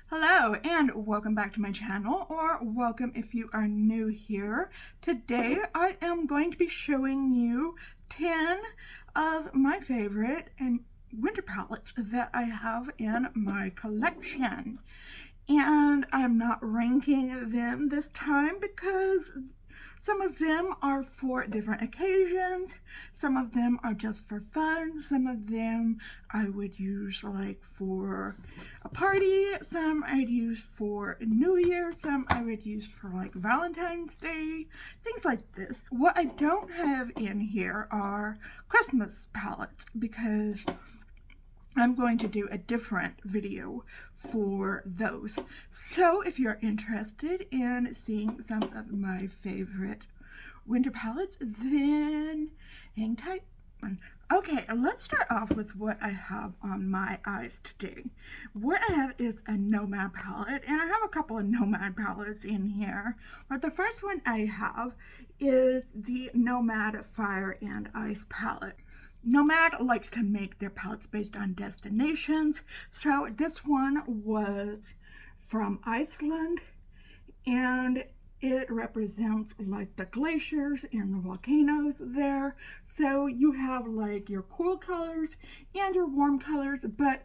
Hello and welcome back to my channel, or welcome if you are new here. Today I am going to be showing you 10 of my favorite winter palettes that I have in my collection. And I'm not ranking them this time because some of them are for different occasions, some of them are just for fun, some of them I would use like for a party, some I'd use for New Year, some I would use for like Valentine's Day, things like this. What I don't have in here are Christmas palettes because I'm going to do a different video for those. So if you're interested in seeing some of my favorite winter palettes, then hang tight. Okay, let's start off with what I have on my eyes today. What I have is a Nomad palette, and I have a couple of Nomad palettes in here. But the first one I have is the Nomad Fire and Ice palette. Nomad likes to make their palettes based on destinations, so this one was from Iceland, and it represents like the glaciers and the volcanoes there. So you have like your cool colors and your warm colors, but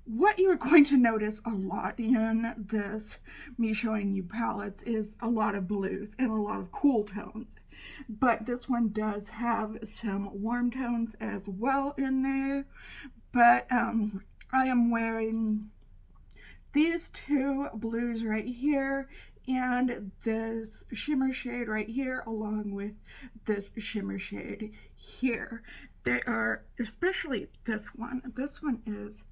what you're going to notice a lot in this, me showing you palettes, is a lot of blues and a lot of cool tones. But this one does have some warm tones as well in there. But I am wearing these two blues right here and this shimmer shade right here along with this shimmer shade here. They are, especially this one is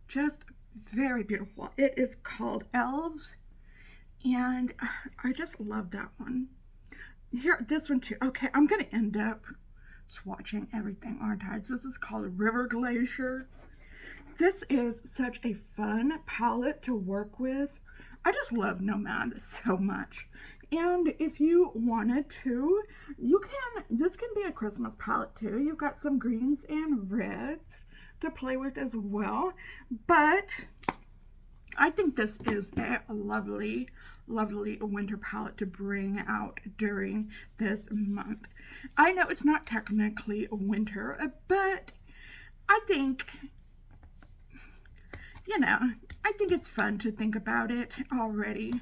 just very beautiful. It is called Elves, and I just love that one. Here, this one too. Okay, I'm gonna end up swatching everything, aren't I? This is called River Glacier. This is such a fun palette to work with. I just love Nomad so much. And if you wanted to, this can be a Christmas palette too. You've got some greens and reds to play with as well. But I think this is a lovely winter palette to bring out during this month. I know it's not technically winter, but I think, I think it's fun to think about it already.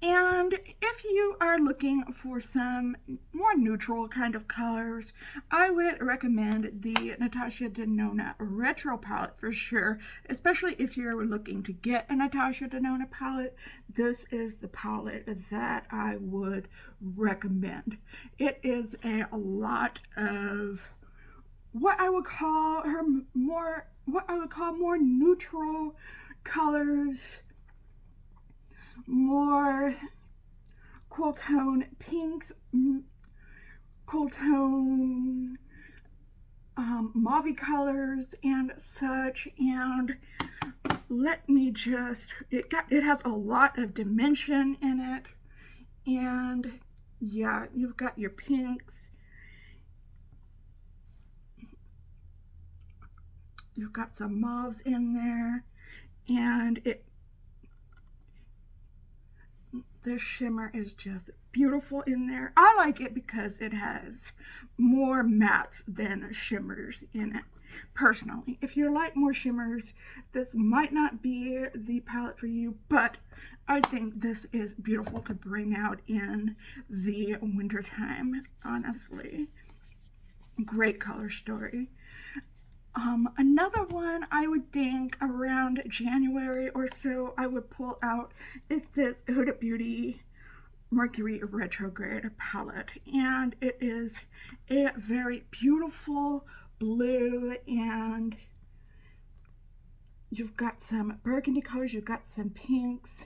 And if you are looking for some more neutral kind of colors, I would recommend the Natasha Denona Retro palette for sure, especially if you're looking to get a Natasha Denona palette. This is the palette that I would recommend. It is a lot of what I would call more neutral colors, more cool tone pinks, cool tone mauve colors and such. And let me just, it has a lot of dimension in it. And yeah, you've got your pinks, you've got some mauves in there, and this shimmer is just beautiful in there. I like it because it has more mattes than shimmers in it, personally. If you like more shimmers, this might not be the palette for you, but I think this is beautiful to bring out in the winter time, honestly. Great color story. Another one I would think around January or so I would pull out is this Huda Beauty Mercury Retrograde palette, and it is a very beautiful blue, and you've got some burgundy colors, you've got some pinks,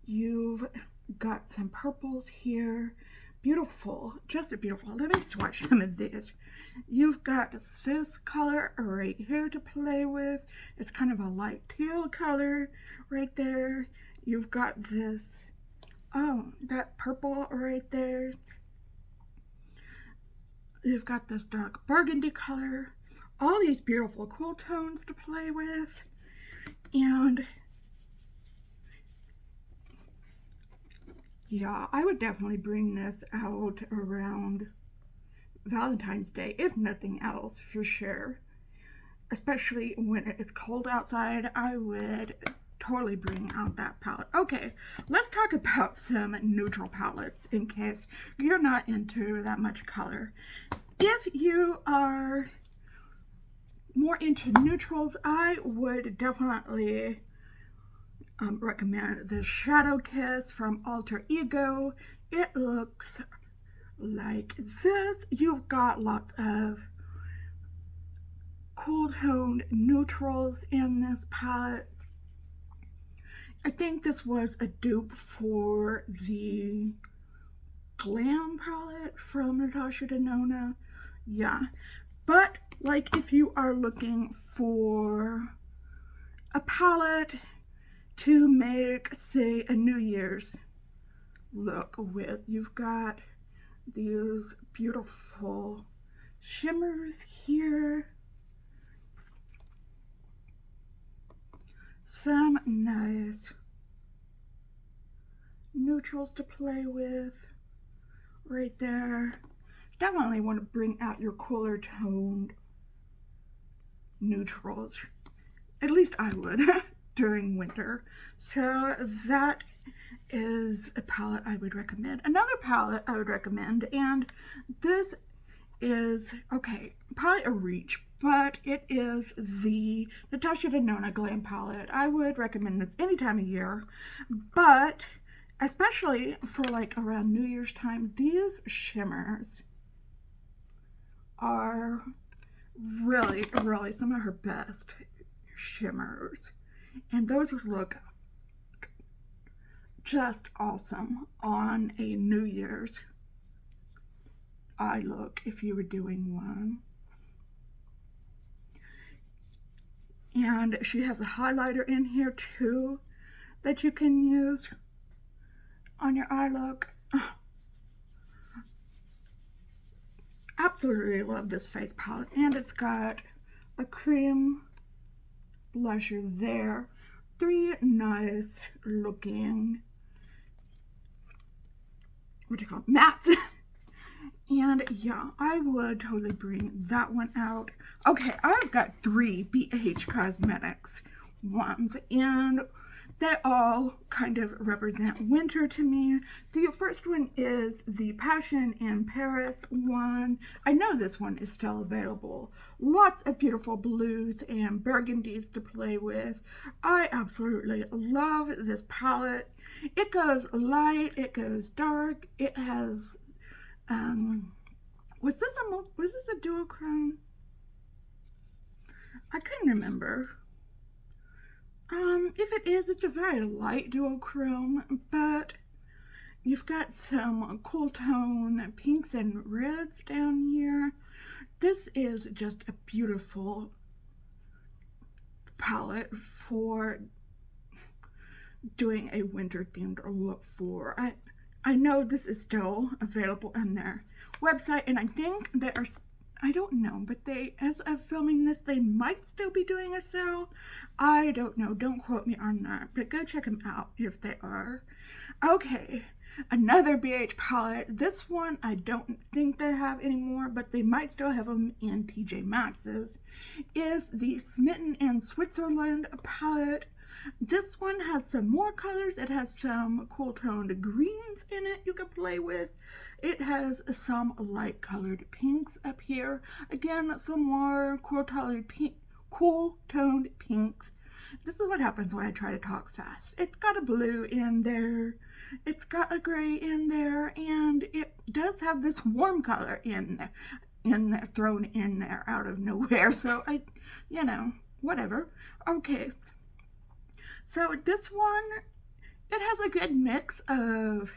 you've got some purples here. Beautiful, just beautiful. Let me swatch some of these. You've got this color right here to play with. It's kind of a light teal color right there. You've got this, that purple right there. You've got this dark burgundy color, all these beautiful cool tones to play with, and yeah, I would definitely bring this out around Valentine's Day, if nothing else, for sure. Especially when it is cold outside, I would totally bring out that palette. Okay, let's talk about some neutral palettes in case you're not into that much color. If you are more into neutrals, I would definitely recommend the Shadow Kiss from Alter Ego. It looks like this. You've got lots of cool toned neutrals in this palette. I think this was a dupe for the Glam palette from Natasha Denona. Yeah, but like if you are looking for a palette to make, say, a New Year's look with, you've got these beautiful shimmers here, some nice neutrals to play with right there. Definitely want to bring out your cooler toned neutrals. At least I would during winter. So that is a palette I would recommend. Another palette I would recommend, and this is, okay, probably a reach, but it is the Natasha Denona Glam palette. I would recommend this any time of year, but especially for like around New Year's time, these shimmers are really, really some of her best shimmers. And those look just awesome on a New Year's eye look if you were doing one. And she has a highlighter in here too that you can use on your eye look. Absolutely love this face palette, and it's got a cream blusher there, 3 nice looking, what do you call it, mattes. And yeah, I would totally bring that one out. Okay, I've got 3 BH Cosmetics ones, and they all kind of represent winter to me. The first one is the Passion in Paris one. I know this one is still available. Lots of beautiful blues and burgundies to play with. I absolutely love this palette. It goes light, it goes dark, it has, was this a duochrome? I couldn't remember. If it is, it's a very light duochrome, but you've got some cool tone pinks and reds down here. This is just a beautiful palette for doing a winter themed look for. I know this is still available on their website, and I think they are, I don't know, but they, as of filming this, they might still be doing a sale. I don't know, don't quote me on that, but go check them out if they are. Okay, another BH palette. This one I don't think they have anymore, but they might still have them in TJ Maxx's, is the Smitten in Switzerland palette. This one has some more colors. It has some cool toned greens in it you can play with. It has some light colored pinks up here. Again, some more cool toned pinks. This is what happens when I try to talk fast. It's got a blue in there. It's got a gray in there, and it does have this warm color in there, thrown in there out of nowhere. So you know, whatever. Okay. So this one, it has a good mix of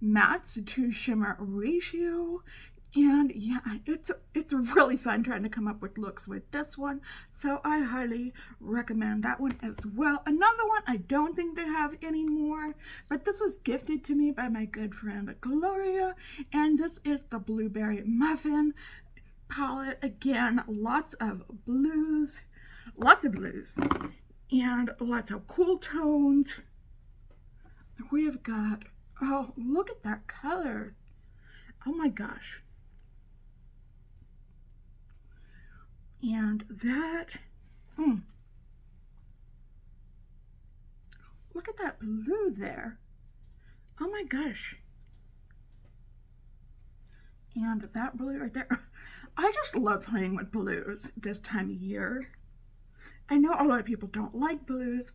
mattes to shimmer ratio, and yeah, it's really fun trying to come up with looks with this one, so I highly recommend that one as well. Another one I don't think they have anymore, but this was gifted to me by my good friend Gloria, and this is the Blueberry Muffin. palette. Again, lots of blues, and lots of cool tones. We've got, oh, look at that color. Oh my gosh. And that, look at that blue there. Oh my gosh. And that blue right there. I just love playing with blues this time of year. I know a lot of people don't like blues,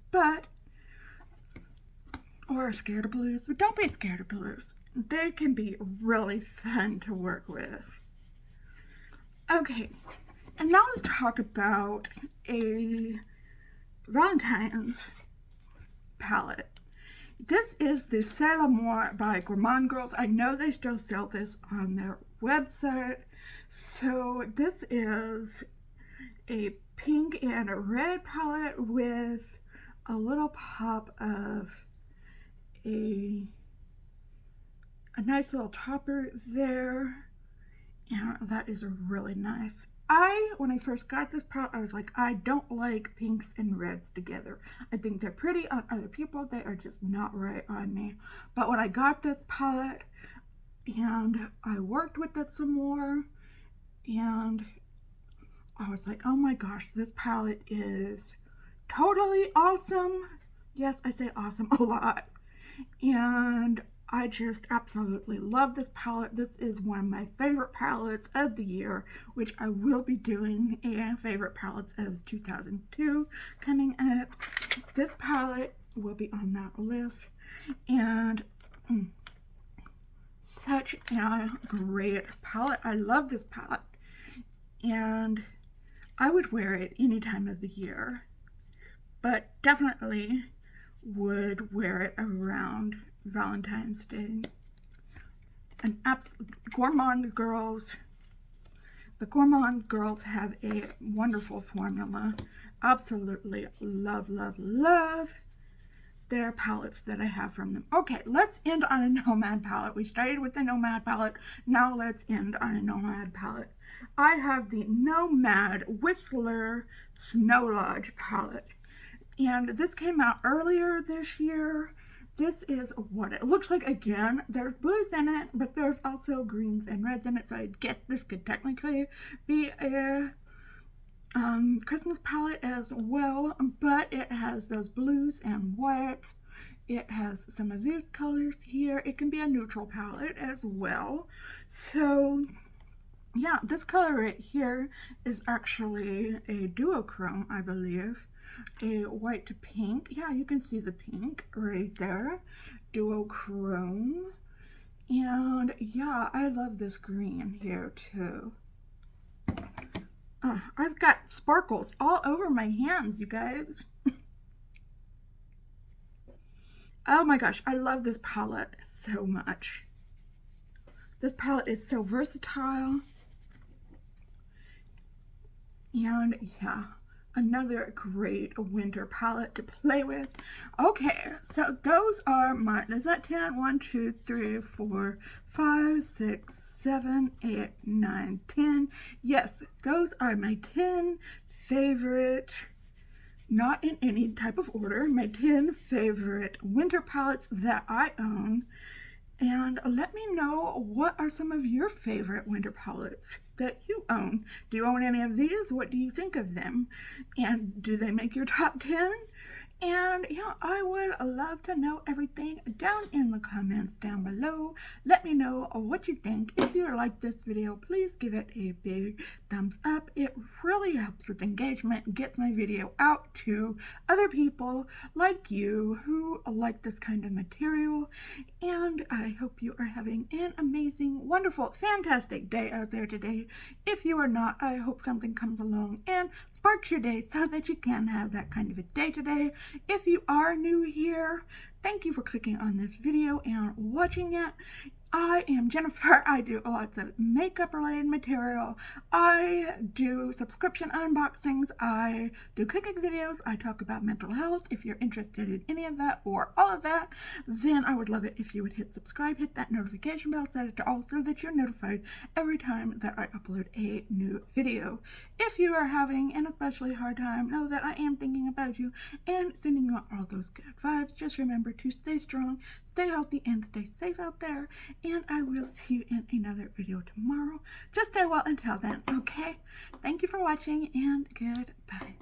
or are scared of blues, but don't be scared of blues. They can be really fun to work with. Okay, and now let's talk about a Valentine's palette. This is the C'est l'Amour by Gourmande Girls. I know they still sell this on their website. So this is a pink and a red palette with a little pop of a nice little topper there. And that is really nice. When I first got this palette, I was like, I don't like pinks and reds together. I think they're pretty on other people. They are just not right on me. But when I got this palette and I worked with it some more, and I was like, oh my gosh, this palette is totally awesome. Yes, I say awesome a lot. And I just absolutely love this palette. This is one of my favorite palettes of the year, which I will be doing a favorite palettes of 2002 coming up. This palette will be on that list. And such a great palette. I love this palette. And I would wear it any time of the year, but definitely would wear it around Valentine's Day. And Gourmande Girls, the Gourmande Girls have a wonderful formula. Absolutely love, love, love their palettes that I have from them. Okay, let's end on a Nomad palette. We started with the Nomad palette. Now let's end on a Nomad palette. I have the Nomad Whistler Snow Lodge palette. And this came out earlier this year. This is what it looks like. Again, there's blues in it, but there's also greens and reds in it. So I guess this could technically be a Christmas palette as well, but it has those blues and whites. It has some of these colors here. It can be a neutral palette as well. So yeah, this color right here is actually a duochrome, I believe. A white to pink. Yeah, you can see the pink right there. Duochrome. And yeah, I love this green here too. I've got sparkles all over my hands, you guys. Oh my gosh, I love this palette so much. This palette is so versatile. And yeah, another great winter palette to play with. Okay, so those are my, is that 10? 1, 2, 3, 4, 5, 6, 7, 8, 9, 10. Yes, those are my 10 favorite, not in any type of order, my 10 favorite winter palettes that I own. And let me know, what are some of your favorite winter palettes that you own? Do you own any of these? What do you think of them? And do they make your top 10? And yeah, I would love to know everything down in the comments down below. Let me know what you think. If you like this video, please give it a big thumbs up. It really helps with engagement, gets my video out to other people like you who like this kind of material. And I hope you are having an amazing, wonderful, fantastic day out there today. If you are not, I hope something comes along and sparks your day so that you can have that kind of a day today. If you are new here, thank you for clicking on this video and watching it. I am Jennifer. I do lots of makeup related material. I do subscription unboxings. I do cooking videos. I talk about mental health. If you're interested in any of that or all of that, then I would love it if you would hit subscribe, hit that notification bell, set it to all so that you're notified every time that I upload a new video. If you are having an especially hard time, know that I am thinking about you and sending you all those good vibes. Just remember to stay strong, stay healthy, and stay safe out there. And I will see you in another video tomorrow. Just stay well until then, okay? Thank you for watching, and goodbye.